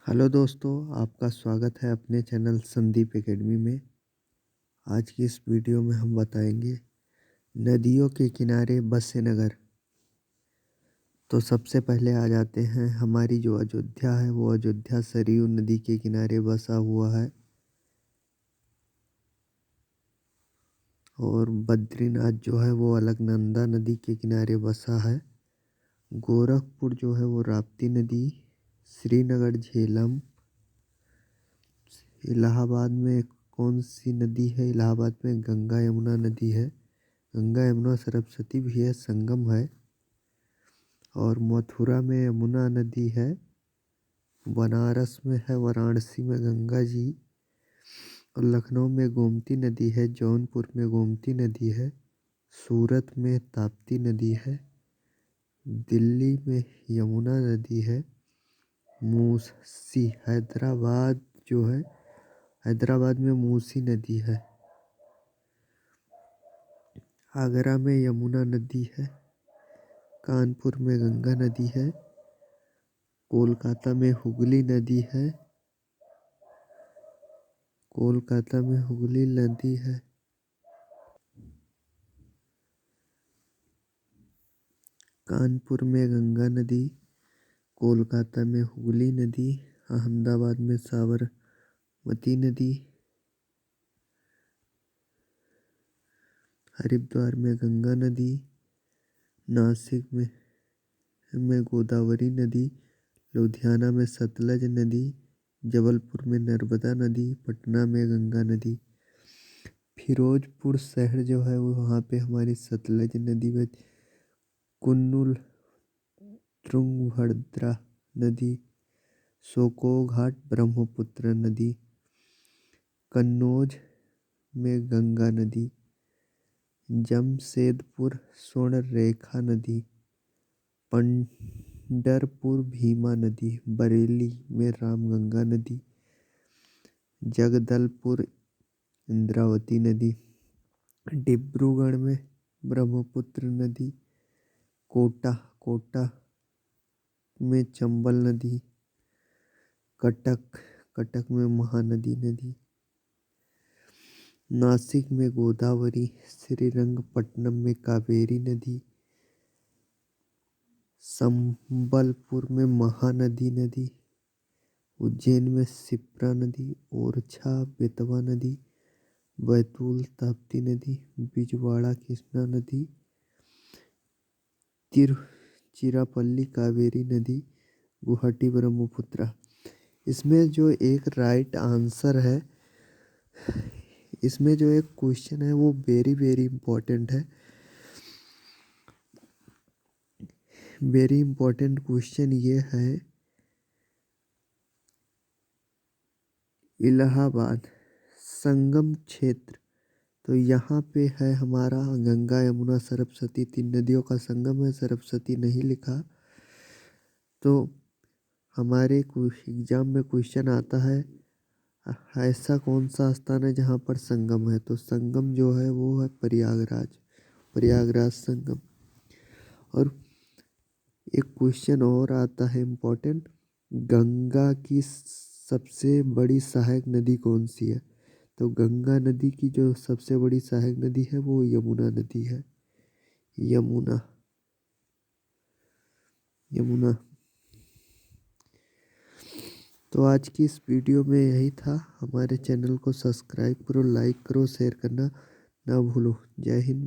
Hello दोस्तों, आपका स्वागत है अपने चैनल संदीप एकेडमी में। आज की इस वीडियो में हम बताएंगे नदियों के किनारे बसे नगर। तो सबसे पहले आ जाते हैं हमारी जो अयोध्या है, वो अयोध्या सरयू नदी के किनारे बसा हुआ है। और बद्रीनाथ जो है वो अलकनंदा नदी के किनारे बसा है। गोरखपुर जो है वो राप्ती नदी, श्रीनगर झेलम। इलाहाबाद में कौन सी नदी है? इलाहाबाद में गंगा यमुना नदी है। गंगा यमुना सरस्वती भी है, संगम है। और मथुरा में यमुना नदी है। बनारस में है, वाराणसी में गंगा जी। और लखनऊ में गोमती नदी है। जौनपुर में गोमती नदी है। सूरत में ताप्ती नदी है। दिल्ली में यमुना नदी है। मूसी हैदराबाद जो है, हैदराबाद में मूसी नदी है। आगरा में यमुना नदी है। कानपुर में गंगा नदी है। कोलकाता में हुगली नदी है। कोलकाता में हुगली नदी है। कानपुर में गंगा नदी। कोलकाता में हुगली नदी। अहमदाबाद में साबरमती नदी। हरिद्वार में गंगा नदी। नासिक में गोदावरी नदी। लुधियाना में सतलज नदी। जबलपुर में नर्मदा नदी। पटना में गंगा नदी। फिरोजपुर शहर जो है वो, वहाँ पे हमारी सतलज नदी में कुन्नुल तुंगभद्रा नदी। सोको घाट ब्रह्मपुत्र नदी। कन्नौज में गंगा नदी। जमशेदपुर स्वर्णरेखा नदी। पंढरपुर भीमा नदी। बरेली में रामगंगा नदी। जगदलपुर इंद्रावती नदी। डिब्रूगढ़ में ब्रह्मपुत्र नदी। कोटा में चंबल नदी। कटक में महानदी नदी। नासिक में गोदावरी। श्रीरंगपट्टनम में कावेरी नदी। संबलपुर में महानदी नदी। उज्जैन में शिप्रा नदी। ओरछा बेतवा नदी। बैतूल ताप्ती नदी। बिजवाड़ा कृष्णा नदी। तिरुचिरापल्ली कावेरी नदी। गुवाहाटी ब्रह्मपुत्र। इसमें जो एक राइट आंसर है, इसमें जो एक क्वेश्चन है वो वेरी वेरी इम्पोर्टेंट है। वेरी इम्पोर्टेंट क्वेश्चन ये है, इलाहाबाद संगम क्षेत्र। तो यहाँ पे है हमारा गंगा यमुना सरस्वती, तीन नदियों का संगम है। सरस्वती नहीं लिखा। तो हमारे एग्जाम में क्वेश्चन आता है, ऐसा कौन सा स्थान है जहाँ पर संगम है? तो संगम जो है वो है प्रयागराज संगम। और एक क्वेश्चन और आता है इम्पोर्टेंट, गंगा की सबसे बड़ी सहायक नदी कौन सी है? तो गंगा नदी की जो सबसे बड़ी सहायक नदी है वो यमुना नदी है। यमुना। तो आज की इस वीडियो में यही था। हमारे चैनल को सब्सक्राइब करो, लाइक करो, शेयर करना ना भूलो। जय हिंद।